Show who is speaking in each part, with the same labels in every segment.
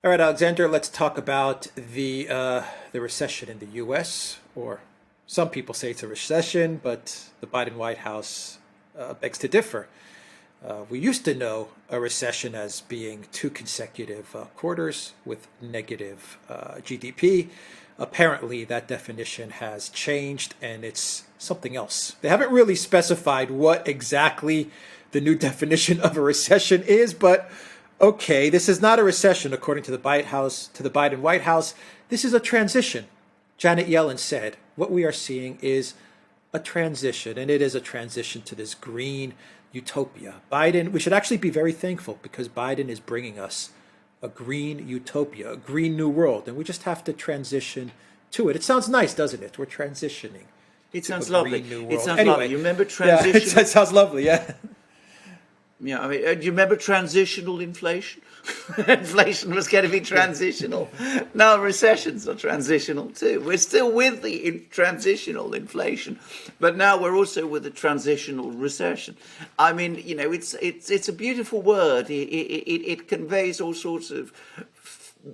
Speaker 1: All right, Alexander, let's talk about the recession in the U.S., or some people say it's a recession, but the Biden White House begs to differ. We used to know a recession as being two consecutive quarters with negative GDP. Apparently, that definition has changed and it's something else. They haven't really specified what exactly the new definition of a recession is, but okay, this is not a recession according to the Biden White House. This is a transition. Janet Yellen said, what we are seeing is a transition, and it is a transition to this green utopia. Biden, we should actually be very thankful because Biden is bringing us a green utopia, a green new world, and we just have to transition to it. It sounds nice, doesn't it? We're transitioning
Speaker 2: It
Speaker 1: to a
Speaker 2: sounds lovely.
Speaker 1: green new
Speaker 2: It
Speaker 1: world.
Speaker 2: sounds
Speaker 1: Anyway,
Speaker 2: lovely. You remember
Speaker 1: yeah,
Speaker 2: transitional?
Speaker 1: it sounds lovely, yeah.
Speaker 2: Yeah, I mean, do you remember transitional inflation? Inflation was going to be transitional. Now recessions are transitional too. We're still with the transitional inflation, but now we're also with the transitional recession. I mean, it's a beautiful word. It conveys all sorts of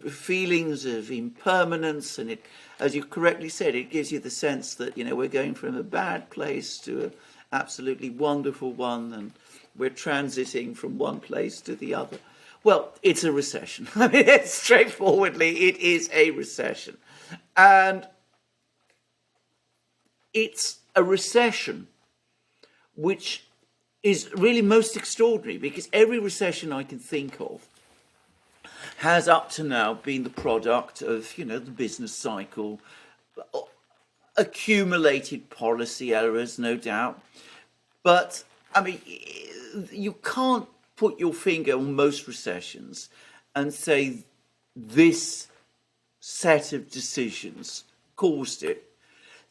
Speaker 2: feelings of impermanence, and it, as you correctly said, it gives you the sense that we're going from a bad place to an absolutely wonderful one, and we're transiting from one place to the other. Well, it's a recession. I mean, it's straightforwardly, it is a recession. And it's a recession which is really most extraordinary because every recession I can think of has up to now been the product of, the business cycle, accumulated policy errors, no doubt. But, I mean, you can't put your finger on most recessions and say this set of decisions caused it.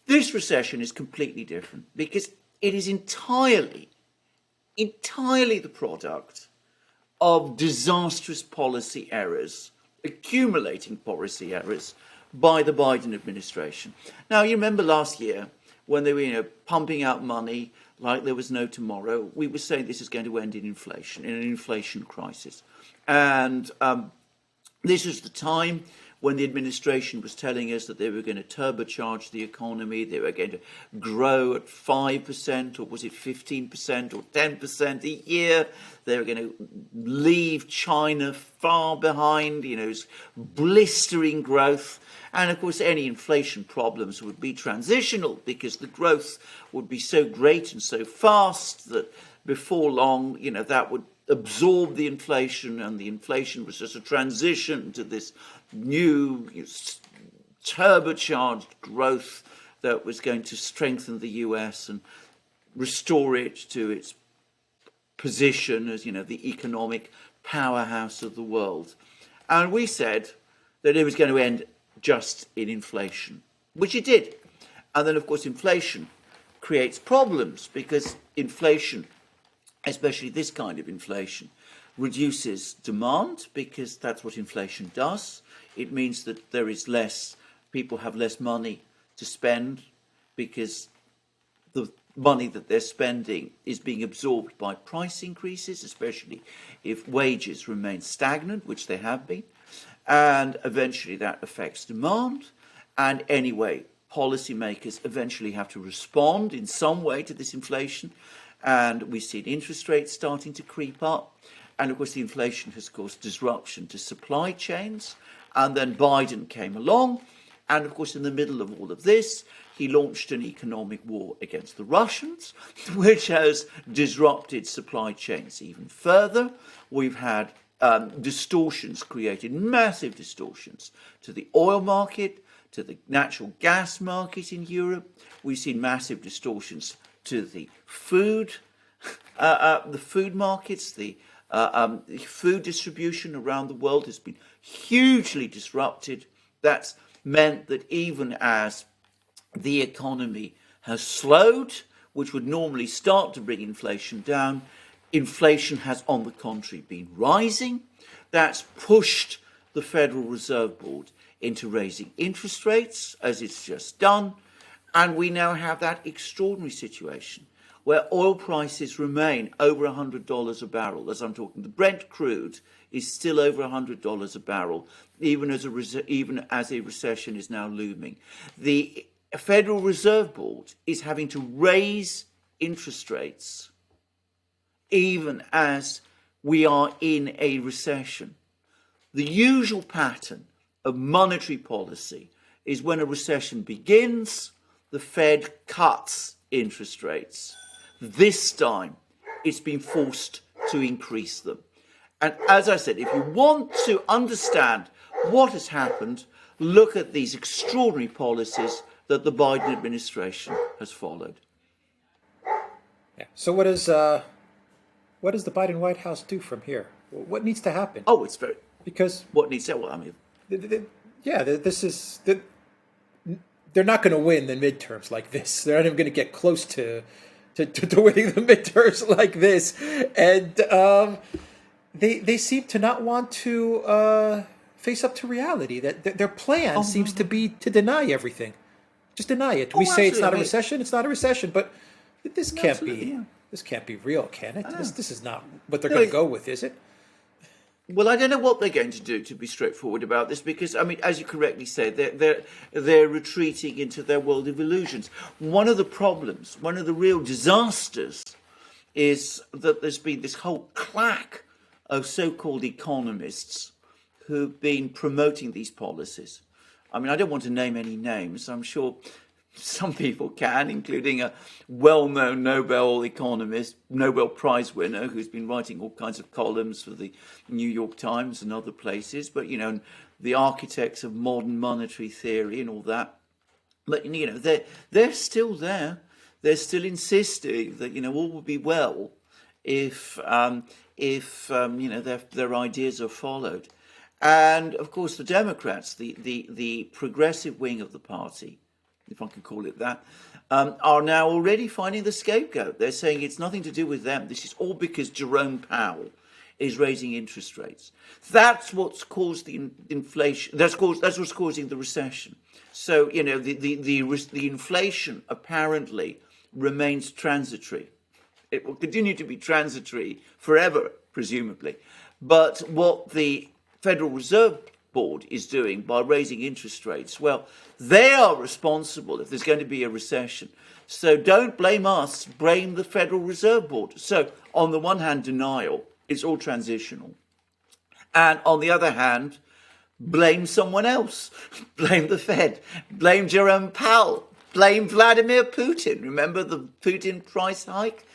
Speaker 2: This recession is completely different because it is entirely the product of disastrous policy errors, accumulating policy errors by the Biden administration. Now, you remember last year when they were pumping out money like there was no tomorrow, we were saying this is going to end in inflation, in an inflation crisis. And this was the time when the administration was telling us that they were going to turbocharge the economy, they were going to grow at 5%, or was it 15% or 10% a year. They were going to leave China far behind, blistering growth. And of course, any inflation problems would be transitional because the growth would be so great and so fast that before long, that would absorb the inflation, and the inflation was just a transition to this new turbocharged growth that was going to strengthen the US and restore it to its position as, the economic powerhouse of the world. And we said that it was going to end just in inflation, which it did. And then, of course, inflation creates problems because inflation, especially this kind of inflation, reduces demand because that's what inflation does. It means that there is less, people have less money to spend because the money that they're spending is being absorbed by price increases, especially if wages remain stagnant, which they have been. And eventually that affects demand. And anyway, policymakers eventually have to respond in some way to this inflation. And we've seen interest rates starting to creep up. And of course, the inflation has caused disruption to supply chains. And then Biden came along. And of course, in the middle of all of this, he launched an economic war against the Russians, which has disrupted supply chains even further. We've had distortions created, massive distortions to the oil market, to the natural gas market in Europe. We've seen massive distortions to the food markets, the food distribution around the world has been hugely disrupted. That's meant that even as the economy has slowed, which would normally start to bring inflation down, inflation has, on the contrary, been rising. That's pushed the Federal Reserve Board into raising interest rates, as it's just done. And we now have that extraordinary situation where oil prices remain over $100 a barrel. As I'm talking, the Brent crude is still over $100 a barrel, even as a recession is now looming. The Federal Reserve Board is having to raise interest rates even as we are in a recession. The usual pattern of monetary policy is when a recession begins, the Fed cuts interest rates. This time, it's been forced to increase them. And as I said, if you want to understand what has happened, look at these extraordinary policies that the Biden administration has followed.
Speaker 1: Yeah. So what does the Biden White House do from here? What needs to happen?
Speaker 2: Oh, it's very...
Speaker 1: Because
Speaker 2: what needs to... Well, I mean...
Speaker 1: They're not going to win the midterms like this. They're not even going to get close to winning the midterms like this. And they seem to not want to face up to reality. That their plan seems to be to deny everything. Just deny it. We say it's not a recession. It's not a recession. But this can't be. This can't be real, can it? This is not what they're going to go with, is it?
Speaker 2: Well, I don't know what they're going to do, to be straightforward about this, because, I mean, as you correctly said, they're retreating into their world of illusions. One of the problems, one of the real disasters, is that there's been this whole claque of so-called economists who've been promoting these policies. I mean, I don't want to name any names. I'm sure some people can, including a well-known Nobel economist, Nobel Prize winner, who's been writing all kinds of columns for the New York Times and other places, but, you know, the architects of modern monetary theory and all that. But, you know, they're still there. They're still insisting that, you know, all will be well if you know, their ideas are followed. And, of course, the Democrats, the progressive wing of the party, if I can call it that, are now already finding the scapegoat. They're saying it's nothing to do with them. This is all because Jerome Powell is raising interest rates. That's what's caused the inflation. That's what's causing the recession. So, you know, the inflation apparently remains transitory. It will continue to be transitory forever, presumably. But what the Federal Reserve Board is doing by raising interest rates, well, they are responsible if there's going to be a recession. So don't blame us, blame the Federal Reserve Board. So on the one hand, denial, it's all transitional. And on the other hand, blame someone else. Blame the Fed, blame Jerome Powell, blame Vladimir Putin. Remember the Putin price hike?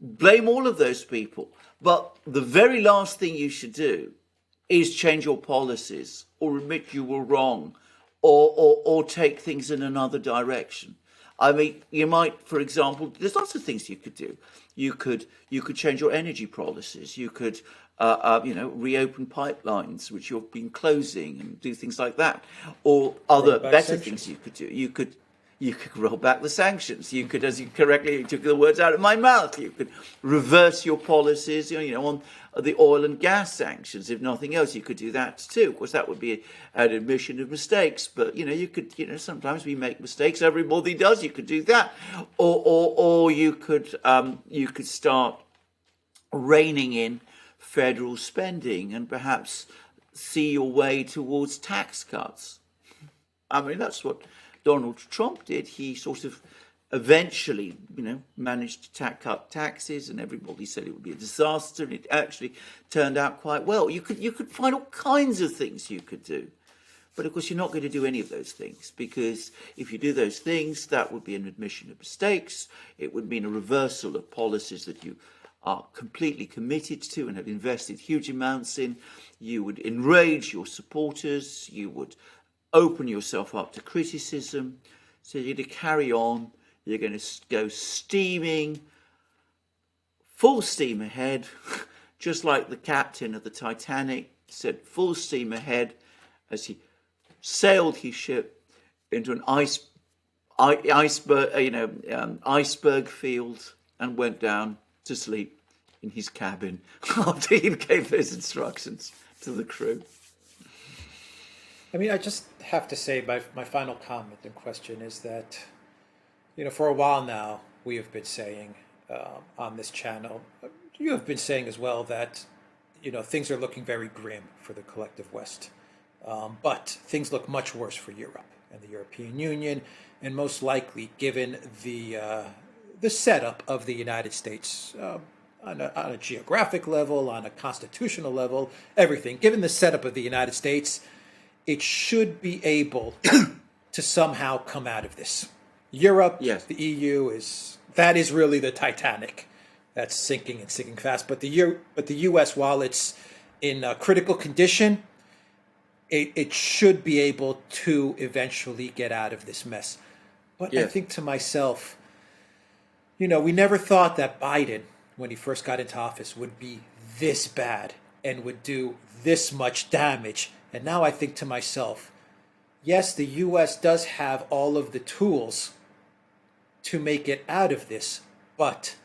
Speaker 2: Blame all of those people. But the very last thing you should do is change your policies or admit you were wrong or take things in another direction. I mean, you might, for example, there's lots of things you could do. You could change your energy policies. You could, you know, reopen pipelines, which you've been closing, and do things like that. Or other better things you could do. You could roll back the sanctions. You could, as you correctly took the words out of my mouth, you could reverse your policies, you know, on the oil and gas sanctions. If nothing else, you could do that too. Of course, that would be an admission of mistakes. But, you know, you could, you know, sometimes we make mistakes. Everybody does. You could do that. Or you could start reining in federal spending and perhaps see your way towards tax cuts. I mean, that's what Donald Trump did. He sort of eventually, you know, managed to cut taxes, and everybody said it would be a disaster, and it actually turned out quite well. You could find all kinds of things you could do. But of course, you're not going to do any of those things, because if you do those things, that would be an admission of mistakes. It would mean a reversal of policies that you are completely committed to and have invested huge amounts in. You would enrage your supporters. You would open yourself up to criticism. So you're going to carry on. You're going to go steaming, full steam ahead, just like the captain of the Titanic said, full steam ahead, as he sailed his ship into an iceberg field and went down to sleep in his cabin after he gave those instructions to the crew.
Speaker 1: I mean, I just have to say my final comment and question is that, you know, for a while now, we have been saying on this channel, you have been saying as well that things are looking very grim for the collective West. But things look much worse for Europe and the European Union, and most likely, given the setup of the United States on a geographic level, on a constitutional level, everything. Given the setup of the United States, it should be able to somehow come out of this. Europe,
Speaker 2: Yes.
Speaker 1: the EU is really the Titanic that's sinking and sinking fast. But the U.S., while it's in critical condition, it should be able to eventually get out of this mess. But I
Speaker 2: Yes.
Speaker 1: think to myself, we never thought that Biden, when he first got into office, would be this bad and would do this much damage. And now I think to myself, yes, the U.S. does have all of the tools to make it out of this, but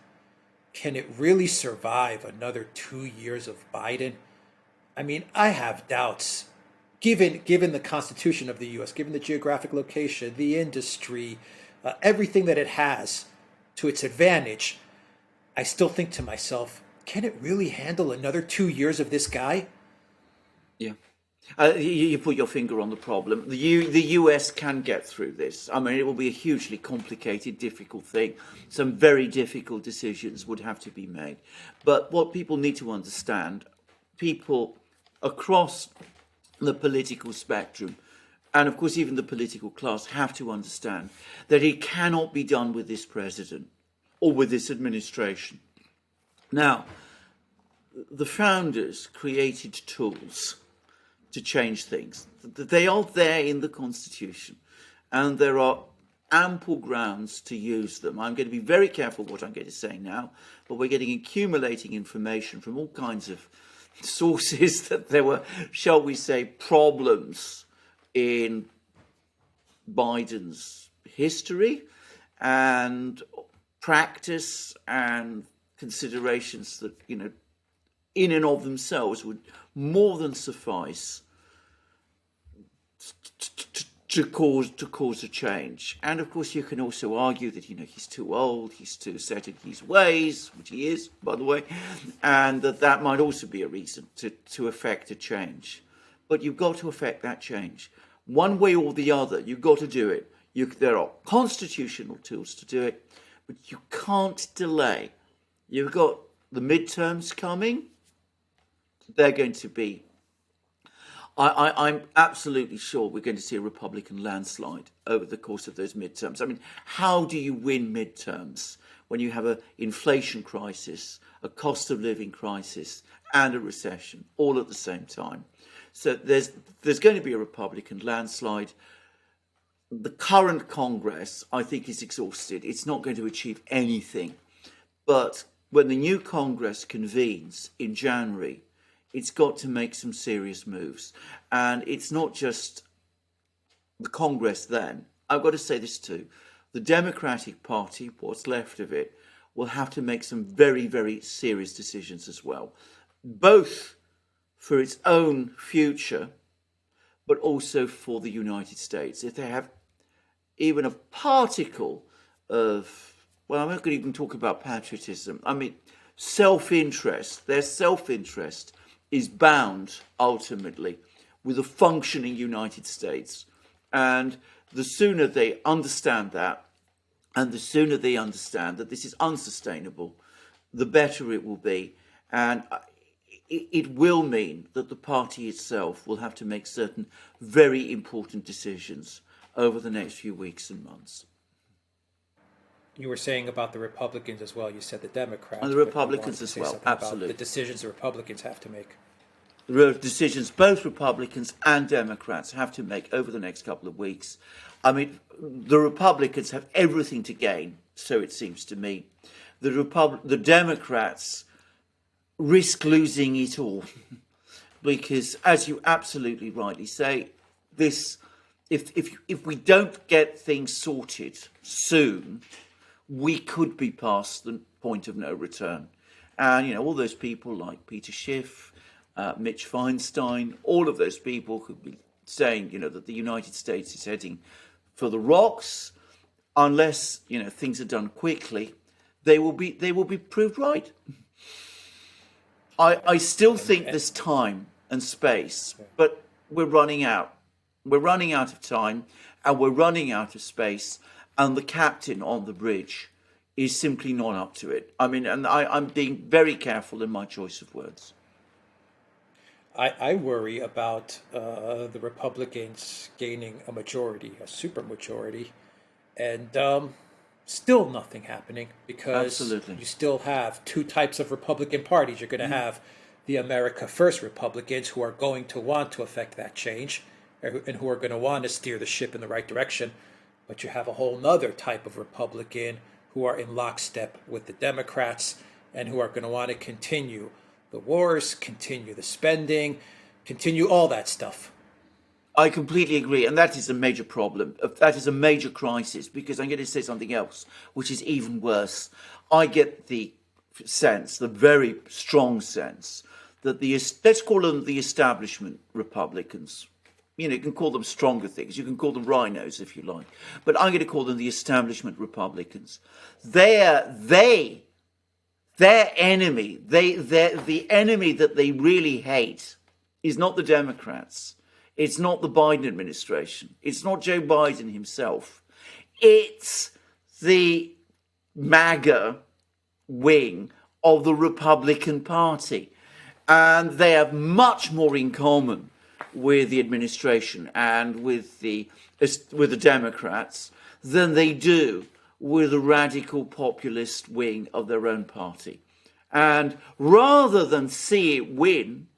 Speaker 1: can it really survive another 2 years of Biden? I mean, I have doubts. Given the constitution of the U.S., given the geographic location, the industry, everything that it has to its advantage, I still think to myself, can it really handle another 2 years of this guy?
Speaker 2: Yeah. You put your finger on the problem. The US can get through this. I mean, it will be a hugely complicated, difficult thing. Some very difficult decisions would have to be made. But what people need to understand, people across the political spectrum, and of course even the political class, have to understand that it cannot be done with this president or with this administration. Now, the founders created tools to change things. They are there in the Constitution, and there are ample grounds to use them. I'm going to be very careful what I'm going to say now, but we're getting accumulating information from all kinds of sources that there were, shall we say, problems in Biden's history and practice and considerations that, in and of themselves would more than suffice to cause a change. And of course, you can also argue that he's too old, he's too set in his ways, which he is, by the way, and that might also be a reason to effect a change. But you've got to effect that change one way or the other. You've got to do it. There are constitutional tools to do it, but you can't delay. You've got the midterms coming. They're going to be, I'm absolutely sure we're going to see a Republican landslide over the course of those midterms. I mean, how do you win midterms when you have an inflation crisis, a cost of living crisis, and a recession all at the same time? So there's going to be a Republican landslide. The current Congress, I think, is exhausted. It's not going to achieve anything. But when the new Congress convenes in January, it's got to make some serious moves. And it's not just the Congress then. I've got to say this too. The Democratic Party, what's left of it, will have to make some very, very serious decisions as well, both for its own future, but also for the United States. If they have even a particle of, well, I'm not going to even talk about patriotism. I mean, self-interest, their self-interest is bound ultimately with a functioning United States. And the sooner they understand that, and the sooner they understand that this is unsustainable, the better it will be. And it will mean that the party itself will have to make certain very important decisions over the next few weeks and months.
Speaker 1: You were saying about the Republicans as well. You said the Democrats.
Speaker 2: And the Republicans as well, absolutely.
Speaker 1: The decisions the Republicans have to make.
Speaker 2: The decisions both Republicans and Democrats have to make over the next couple of weeks. I mean, the Republicans have everything to gain, so it seems to me. The Democrats risk losing it all because, as you absolutely rightly say, this if we don't get things sorted soon, we could be past the point of no return. And all those people like Peter Schiff, Mitch Feinstein, all of those people could be saying that the United States is heading for the rocks unless things are done quickly. They will be proved right. I still think
Speaker 1: And
Speaker 2: there's time and space, but we're running out. We're running out of time and we're running out of space, and the captain on the bridge is simply not up to it. I mean, and I'm being very careful in my choice of words.
Speaker 1: I worry about the Republicans gaining a majority, a supermajority, and still nothing happening because
Speaker 2: Absolutely.
Speaker 1: you still have two types of Republican parties. You're going to have the America First Republicans who are going to want to affect that change and who are going to want to steer the ship in the right direction. But you have a whole nother type of Republican who are in lockstep with the Democrats and who are going to want to continue the wars, continue the spending, continue all that stuff.
Speaker 2: I completely agree, and that is a major problem. That is a major crisis, because I'm going to say something else, which is even worse. I get the sense, the very strong sense, that let's call them the establishment Republicans. You know, you can call them stronger things. You can call them rhinos if you like, but I'm going to call them the establishment Republicans. Their enemy, the enemy that they really hate, is not the Democrats. It's not the Biden administration. It's not Joe Biden himself. It's the MAGA wing of the Republican Party. And they have much more in common with the administration and with the Democrats than they do with the radical populist wing of their own party. And rather than see it win,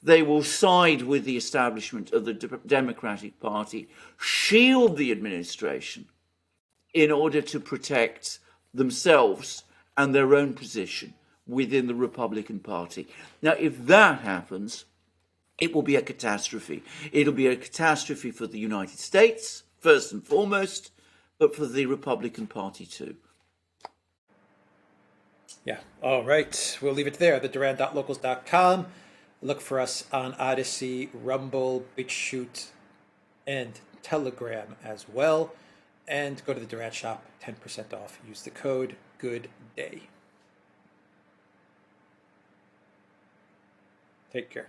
Speaker 2: they will side with the establishment of the Democratic Party, shield the administration in order to protect themselves and their own position within the Republican Party. Now, if that happens, it will be a catastrophe. It'll be a catastrophe for the United States, first and foremost, but for the Republican Party too.
Speaker 1: Yeah. All right. We'll leave it there. The Duran.locals.com. Look for us on Odyssey, Rumble, BitChute, and Telegram as well. And go to the Duran shop, 10% off. Use the code GOODDAY. Take care.